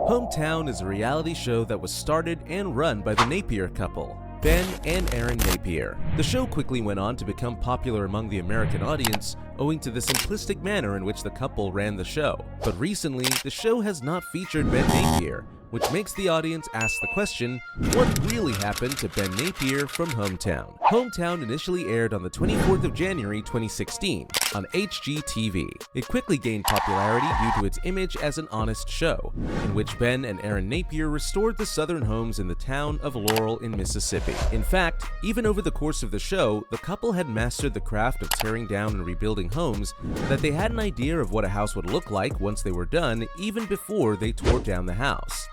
Hometown is a reality show that was started and run by the Napier couple, Ben and Erin Napier. The show quickly went on to become popular among the American audience owing to the simplistic manner in which the couple ran the show. But recently, the show has not featured Ben Napier, which makes the audience ask the question, what really happened to Ben Napier from Hometown? Hometown initially aired on the 24th of January 2016 on HGTV. It quickly gained popularity due to its image as an honest show, in which Ben and Erin Napier restored the southern homes in the town of Laurel in Mississippi. In fact, even over the course of the show, the couple had mastered the craft of tearing down and rebuilding homes, that they had an idea of what a house would look like once they were done, even before they tore down the house.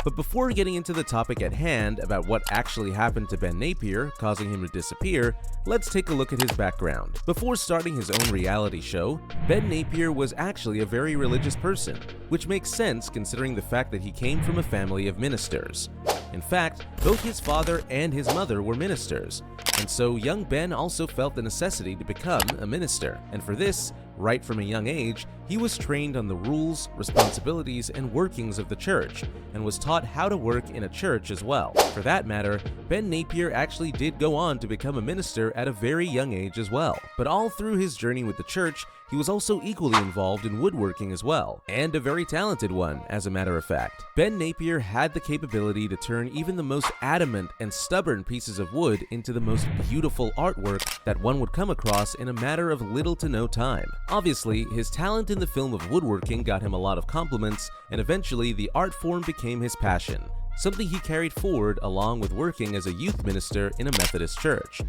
But before getting into the topic at hand about what actually happened to Ben Napier, causing him to disappear, let's take a look at his background. Before starting his own reality show, Ben Napier was actually a very religious person, which makes sense considering the fact that he came from a family of ministers. In fact, both his father and his mother were ministers, and so young Ben also felt the necessity to become a minister, and for this, right from a young age, he was trained on the rules, responsibilities, and workings of the church, and was taught how to work in a church as well. For that matter, Ben Napier actually did go on to become a minister at a very young age as well. But all through his journey with the church, he was also equally involved in woodworking as well, and a very talented one, as a matter of fact. Ben Napier had the capability to turn even the most adamant and stubborn pieces of wood into the most beautiful artwork that one would come across in a matter of little to no time. Obviously, his talent in the film of woodworking got him a lot of compliments, and eventually the art form became his passion, something he carried forward along with working as a youth minister in a Methodist church.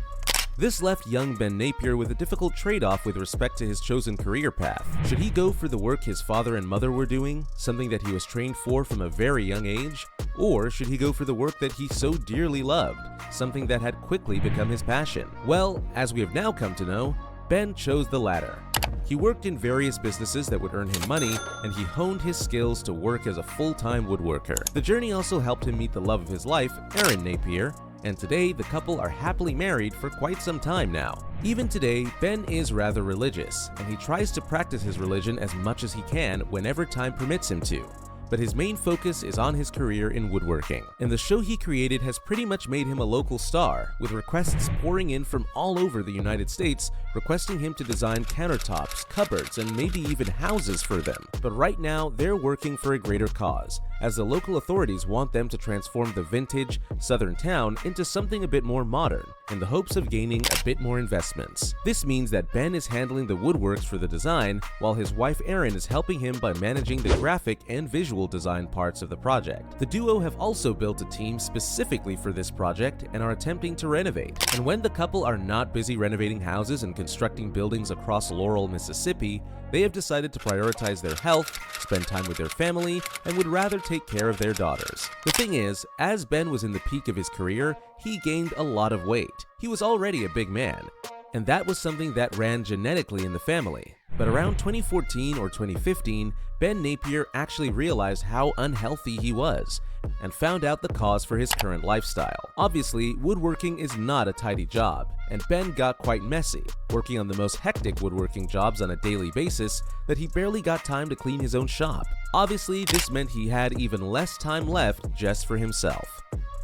This left young Ben Napier with a difficult trade-off with respect to his chosen career path. Should he go for the work his father and mother were doing, something that he was trained for from a very young age? Or should he go for the work that he so dearly loved, something that had quickly become his passion? Well, as we have now come to know, Ben chose the latter. He worked in various businesses that would earn him money, and he honed his skills to work as a full-time woodworker. The journey also helped him meet the love of his life, Erin Napier, and today the couple are happily married for quite some time now. Even today, Ben is rather religious, and he tries to practice his religion as much as he can whenever time permits him to. But his main focus is on his career in woodworking, and the show he created has pretty much made him a local star, with requests pouring in from all over the United States requesting him to design countertops, cupboards, and maybe even houses for them. But right now, they're working for a greater cause, as the local authorities want them to transform the vintage, southern town into something a bit more modern, in the hopes of gaining a bit more investments. This means that Ben is handling the woodworks for the design, while his wife Erin is helping him by managing the graphic and visual design parts of the project. The duo have also built a team specifically for this project and are attempting to renovate. And when the couple are not busy renovating houses and constructing buildings across Laurel, Mississippi, they have decided to prioritize their health, spend time with their family, and would rather take care of their daughters. The thing is, as Ben was in the peak of his career, he gained a lot of weight. He was already a big man, and that was something that ran genetically in the family. But around 2014 or 2015, Ben Napier actually realized how unhealthy he was and found out the cause for his current lifestyle. Obviously, woodworking is not a tidy job, and Ben got quite messy, working on the most hectic woodworking jobs on a daily basis that he barely got time to clean his own shop. Obviously, this meant he had even less time left just for himself.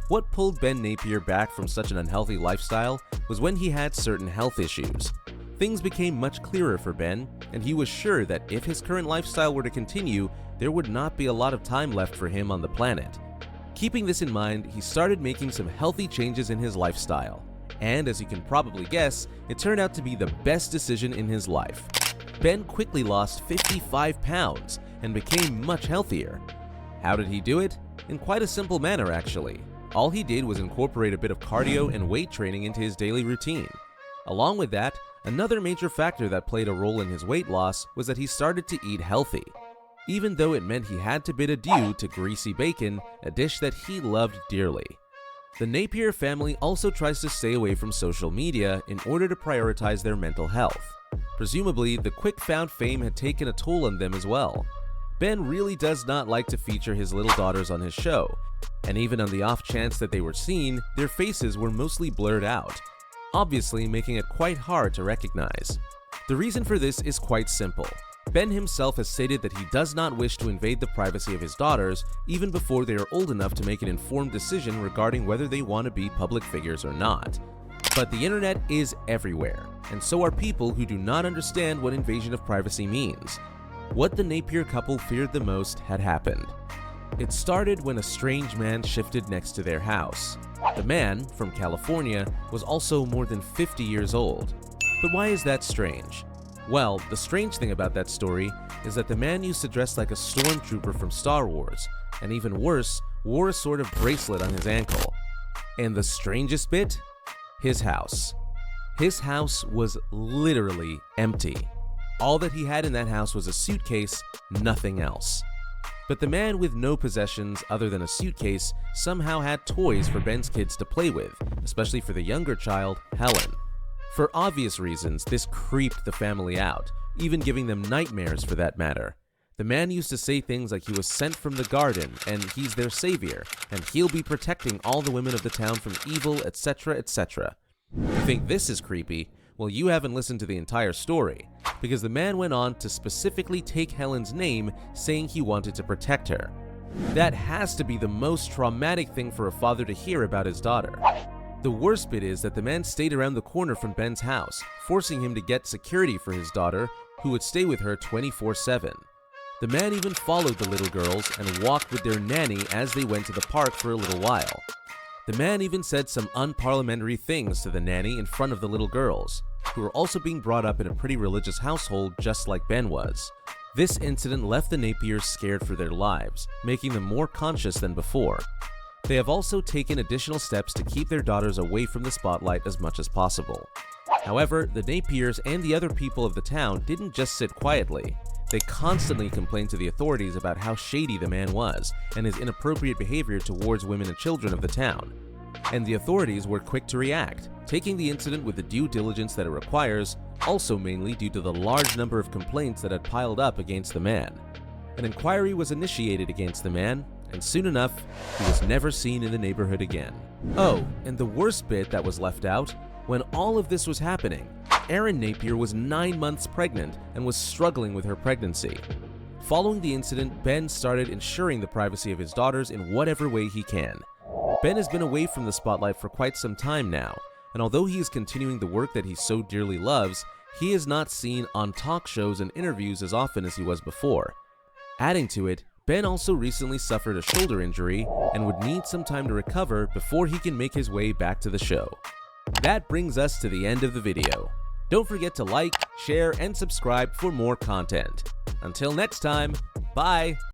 What pulled Ben Napier back from such an unhealthy lifestyle was when he had certain health issues. Things became much clearer for Ben, and he was sure that if his current lifestyle were to continue, there would not be a lot of time left for him on the planet. Keeping this in mind, he started making some healthy changes in his lifestyle, and as you can probably guess, it turned out to be the best decision in his life. Ben quickly lost 55 pounds and became much healthier. How did he do it? In quite a simple manner, actually. All he did was incorporate a bit of cardio and weight training into his daily routine. Along with that, another major factor that played a role in his weight loss was that he started to eat healthy, even though it meant he had to bid adieu to greasy bacon, a dish that he loved dearly. The Napier family also tries to stay away from social media in order to prioritize their mental health. Presumably, the quick-found fame had taken a toll on them as well. Ben really does not like to feature his little daughters on his show, and even on the off chance that they were seen, their faces were mostly blurred out, obviously making it quite hard to recognize. The reason for this is quite simple. Ben himself has stated that he does not wish to invade the privacy of his daughters even before they are old enough to make an informed decision regarding whether they want to be public figures or not. But the internet is everywhere, and so are people who do not understand what invasion of privacy means. What the Napier couple feared the most had happened. It started when a strange man shifted next to their house. The man, from California, was also more than 50 years old. But why is that strange? Well, the strange thing about that story is that the man used to dress like a stormtrooper from Star Wars, and even worse, wore a sort of bracelet on his ankle. And the strangest bit? His house. His house was literally empty. All that he had in that house was a suitcase, nothing else. But the man with no possessions other than a suitcase somehow had toys for Ben's kids to play with, especially for the younger child, Helen. For obvious reasons, this creeped the family out, even giving them nightmares for that matter. The man used to say things like he was sent from the garden, and he's their savior, and he'll be protecting all the women of the town from evil, etc., etc. You think this is creepy? Well, you haven't listened to the entire story, because the man went on to specifically take Helen's name, saying he wanted to protect her. That has to be the most traumatic thing for a father to hear about his daughter. The worst bit is that the man stayed around the corner from Ben's house, forcing him to get security for his daughter, who would stay with her 24/7. The man even followed the little girls and walked with their nanny as they went to the park for a little while. The man even said some unparliamentary things to the nanny in front of the little girls, who were also being brought up in a pretty religious household just like Ben was. This incident left the Napiers scared for their lives, making them more conscious than before. They have also taken additional steps to keep their daughters away from the spotlight as much as possible. However, the Napiers and the other people of the town didn't just sit quietly. They constantly complained to the authorities about how shady the man was and his inappropriate behavior towards women and children of the town. And the authorities were quick to react, taking the incident with the due diligence that it requires, also mainly due to the large number of complaints that had piled up against the man. An inquiry was initiated against the man, and soon enough, he was never seen in the neighborhood again. Oh, and the worst bit that was left out, when all of this was happening, Erin Napier was 9 months pregnant and was struggling with her pregnancy. Following the incident, Ben started ensuring the privacy of his daughters in whatever way he can. Ben has been away from the spotlight for quite some time now, and although he is continuing the work that he so dearly loves, he is not seen on talk shows and interviews as often as he was before. Adding to it, Ben also recently suffered a shoulder injury and would need some time to recover before he can make his way back to the show. That brings us to the end of the video. Don't forget to like, share, and subscribe for more content. Until next time, bye!